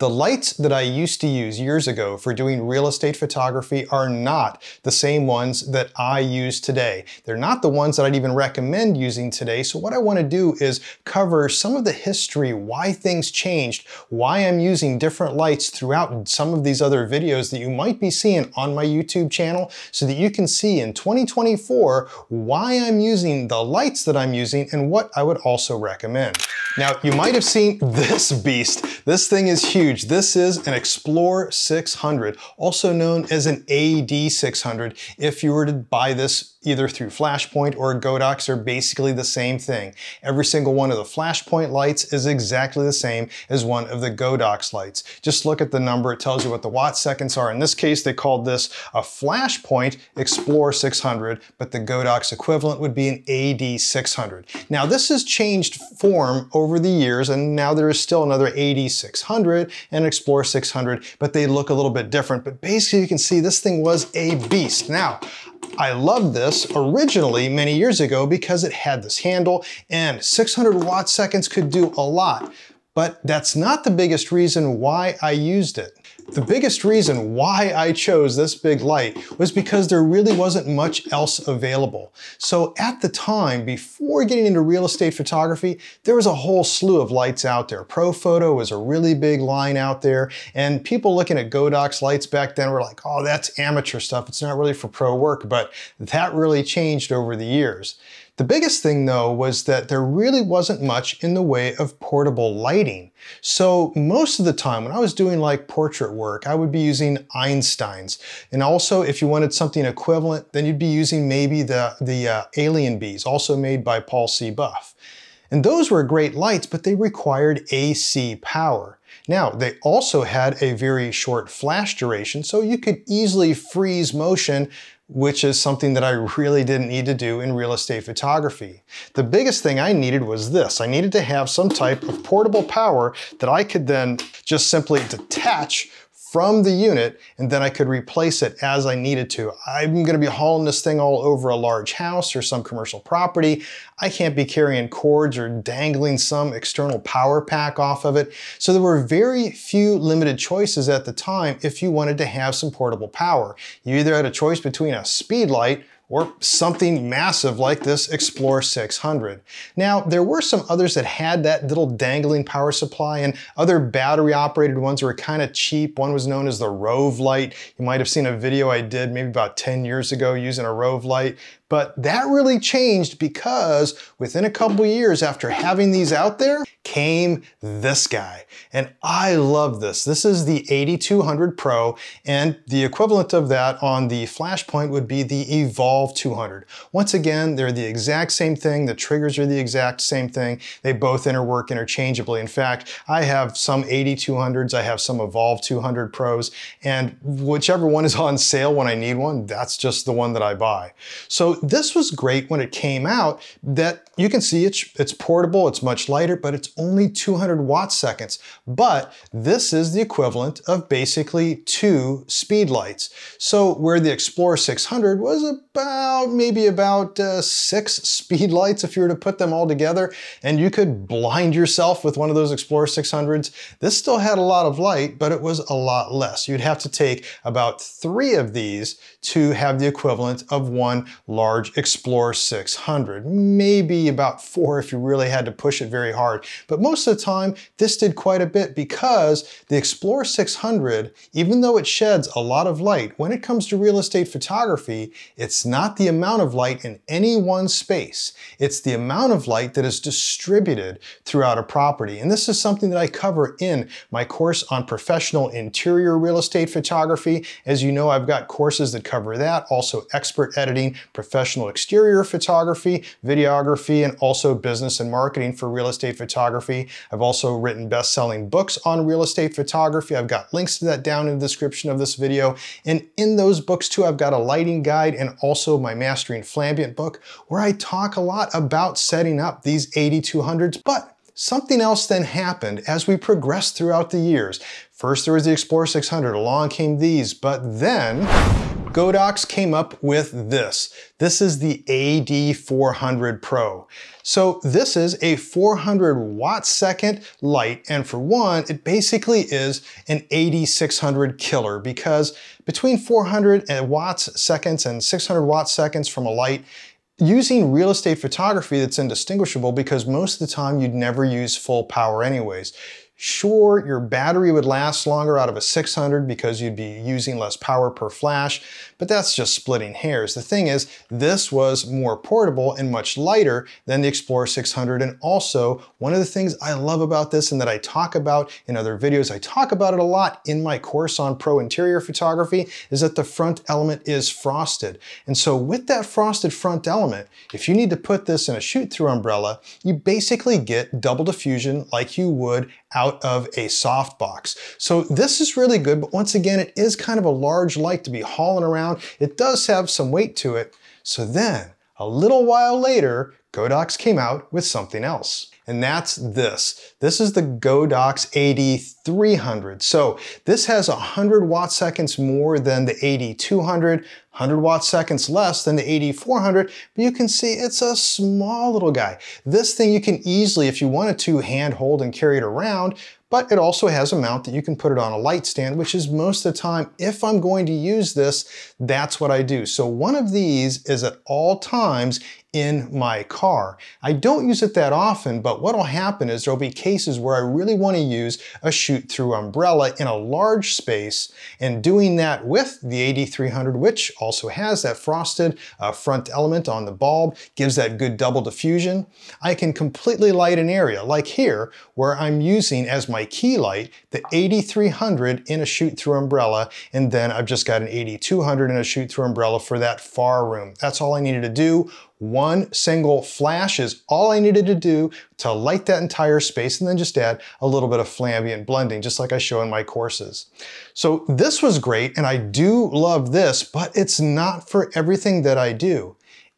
The lights that I used to use years ago for doing real estate photography are not the same ones that I use today. They're not the ones that I'd even recommend using today. So what I want to do is cover some of the history, why things changed, why I'm using different lights throughout some of these other videos that you might be seeing on my YouTube channel, so that you can see in 2024 why I'm using the lights that I'm using and what I would also recommend. Now, you might have seen this beast. This thing is huge. This is an Explore 600, also known as an AD600. If you were to buy this either through Flashpoint or Godox, are basically the same thing. Every single one of the Flashpoint lights is exactly the same as one of the Godox lights. Just look at the number, it tells you what the watt seconds are. In this case, they called this a Flashpoint Explore 600, but the Godox equivalent would be an AD600. Now, this has changed form over the years, and now there is still another AD600 and Explore 600, but they look a little bit different. But basically, you can see this thing was a beast. Now, I loved this originally many years ago because it had this handle, and 600 watt seconds could do a lot. But that's not the biggest reason why I used it. The biggest reason why I chose this big light was because there really wasn't much else available. So at the time, before getting into real estate photography, there was a whole slew of lights out there. ProPhoto was a really big line out there, and people looking at Godox lights back then were like, oh, that's amateur stuff. It's not really for pro work, but that really changed over the years. The biggest thing though was that there really wasn't much in the way of portable lighting. So most of the time when I was doing like portrait work, I would be using Einsteins. And also if you wanted something equivalent, then you'd be using maybe the Alien Bees, also made by Paul C. Buff. And those were great lights, but they required AC power. Now, they also had a very short flash duration, so you could easily freeze motion, which is something that I really didn't need to do in real estate photography. The biggest thing I needed was this. I needed to have some type of portable power that I could then just simply detach from the unit, and then I could replace it as I needed to. I'm gonna be hauling this thing all over a large house or some commercial property. I can't be carrying cords or dangling some external power pack off of it. So there were very few limited choices at the time if you wanted to have some portable power. You either had a choice between a speed light or something massive like this Explore 600. Now, there were some others that had that little dangling power supply, and other battery operated ones were kind of cheap. One was known as the Rove light. You might have seen a video I did maybe about 10 years ago using a Rove light. But that really changed because within a couple years after having these out there came this guy. And I love this. This is the 8200 Pro, and the equivalent of that on the Flashpoint would be the Evolve 200. Once again, they're the exact same thing. The triggers are the exact same thing. They both work interchangeably. In fact, I have some 8200s, I have some Evolve 200 Pros, and whichever one is on sale when I need one, that's just the one that I buy. So this was great when it came out, that you can see it's portable, it's much lighter, but it's only 200 watt seconds. But this is the equivalent of basically 2 speed lights. So where the Explore 600 was maybe about 6 speed lights if you were to put them all together, and you could blind yourself with one of those Explore 600s, this still had a lot of light, but it was a lot less. You'd have to take about 3 of these to have the equivalent of one large Explore 600. Maybe about 4 if you really had to push it very hard. But most of the time, this did quite a bit because the Explore 600, even though it sheds a lot of light, when it comes to real estate photography, it's not the amount of light in any one space. It's the amount of light that is distributed throughout a property. And this is something that I cover in my course on professional interior real estate photography. As you know, I've got courses that cover that, also expert editing, professional exterior photography, videography, and also business and marketing for real estate photography. I've also written best-selling books on real estate photography. I've got links to that down in the description of this video. And in those books too, I've got a lighting guide and also my Mastering Flambient book, where I talk a lot about setting up these 8200s. But something else then happened as we progressed throughout the years. First there was the Explore 600, along came these, but then Godox came up with this. This is the AD400 Pro. So this is a 400 watt second light, and for one, it basically is an 8600 killer, because between 400 watts seconds and 600 watt seconds from a light, using real estate photography, that's indistinguishable, because most of the time you'd never use full power anyways. Sure, your battery would last longer out of a 600 because you'd be using less power per flash, but that's just splitting hairs. The thing is, this was more portable and much lighter than the Explorer 600, and also one of the things I love about this and that I talk about in other videos, I talk about it a lot in my course on pro interior photography, is that the front element is frosted. And so with that frosted front element, if you need to put this in a shoot-through umbrella, you basically get double diffusion like you would out of a softbox. So this is really good, but once again, it is kind of a large light to be hauling around. It does have some weight to it. So then, a little while later, Godox came out with something else. And that's this. This is the Godox AD300. So this has 100 watt seconds more than the AD200, 100 watt seconds less than the AD400, but you can see it's a small little guy. This thing you can easily, if you wanted to, hand hold and carry it around, but it also has a mount that you can put it on a light stand, which is most of the time, if I'm going to use this, that's what I do. So one of these is at all times in my car. I don't use it that often, but what'll happen is there'll be cases where I really want to use a shoot-through umbrella in a large space, and doing that with the AD300, which also has that frosted front element on the bulb, gives that good double diffusion. I can completely light an area, like here, where I'm using as my key light the AD300 in a shoot-through umbrella, and then I've just got an AD200 in a shoot-through umbrella for that far room. That's all I needed to do. One single flash is all I needed to do to light that entire space, and then just add a little bit of flambient blending, just like I show in my courses. So this was great, and I do love this, but it's not for everything that I do.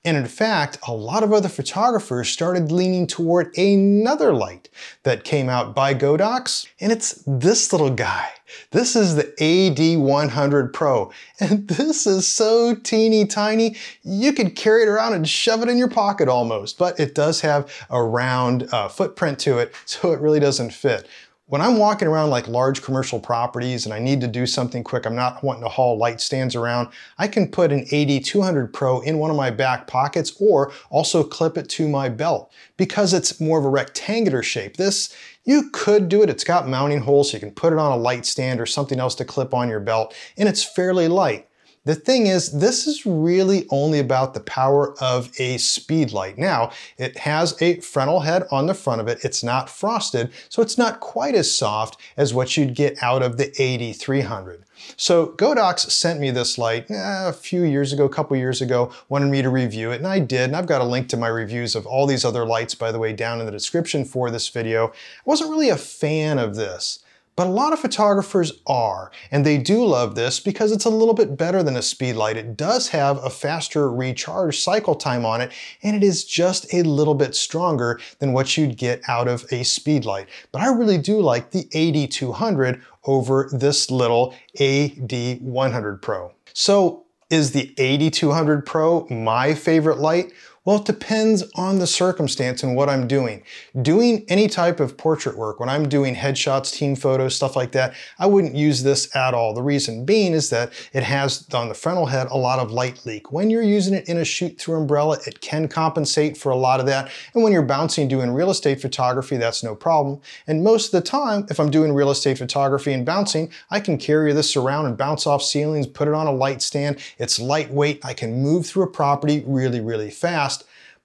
And in fact, a lot of other photographers started leaning toward another light that came out by Godox, and it's this little guy. This is the AD100 Pro, and this is so teeny tiny, you could carry it around and shove it in your pocket almost, but it does have a round footprint to it, so it really doesn't fit. When I'm walking around like large commercial properties and I need to do something quick, I'm not wanting to haul light stands around, I can put an AD200 Pro in one of my back pockets, or also clip it to my belt. Because it's more of a rectangular shape, this, you could do it, it's got mounting holes so you can put it on a light stand or something else to clip on your belt, and it's fairly light. The thing is, this is really only about the power of a speed light. Now, it has a Fresnel head on the front of it. It's not frosted, so it's not quite as soft as what you'd get out of the AD300. So Godox sent me this light a few years ago, a couple years ago, wanted me to review it, and I did, and I've got a link to my reviews of all these other lights, by the way, down in the description for this video. I wasn't really a fan of this. But a lot of photographers are, and they do love this because it's a little bit better than a speed light. It does have a faster recharge cycle time on it, and it is just a little bit stronger than what you'd get out of a speed light. But I really do like the AD200 over this little AD100 Pro. So is the AD200 Pro my favorite light? Well, it depends on the circumstance and what I'm doing. Doing any type of portrait work, when I'm doing headshots, team photos, stuff like that, I wouldn't use this at all. The reason being is that it has, on the Fresnel head, a lot of light leak. When you're using it in a shoot-through umbrella, it can compensate for a lot of that. And when you're bouncing doing real estate photography, that's no problem. And most of the time, if I'm doing real estate photography and bouncing, I can carry this around and bounce off ceilings, put it on a light stand. It's lightweight. I can move through a property really, really fast,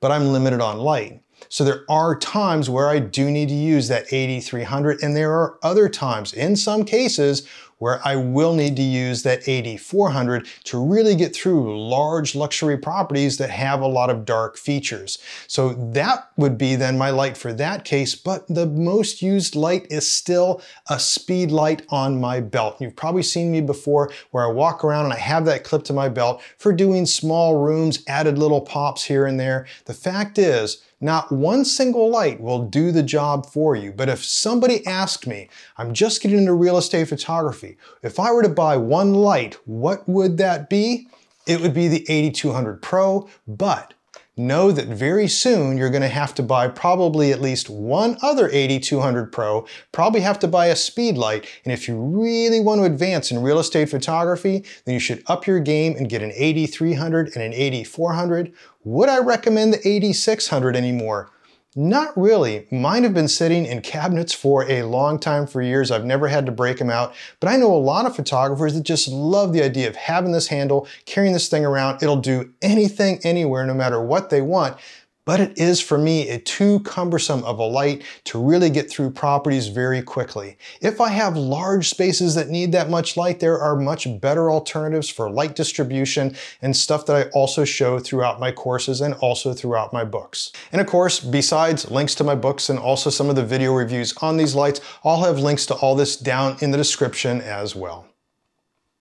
but I'm limited on light. So there are times where I do need to use that AD300, and there are other times, in some cases, where I will need to use that AD400 to really get through large luxury properties that have a lot of dark features. So that would be then my light for that case, but the most used light is still a speed light on my belt. You've probably seen me before where I walk around and I have that clipped to my belt for doing small rooms, added little pops here and there. The fact is, not one single light will do the job for you, but if somebody asked me, I'm just getting into real estate photography, photography. If I were to buy one light, what would that be? It would be the 8200 Pro, but know that very soon you're going to have to buy probably at least one other 8200 Pro, probably have to buy a speed light, and if you really want to advance in real estate photography, then you should up your game and get an 8300 and an 8400. Would I recommend the 8600 anymore? Not really. Mine have been sitting in cabinets for a long time, for years. I've never had to break them out, but I know a lot of photographers that just love the idea of having this handle, carrying this thing around. It'll do anything, anywhere, no matter what they want. But it is, for me, too cumbersome of a light to really get through properties very quickly. If I have large spaces that need that much light, there are much better alternatives for light distribution and stuff that I also show throughout my courses and also throughout my books. And of course, besides links to my books and also some of the video reviews on these lights, I'll have links to all this down in the description as well.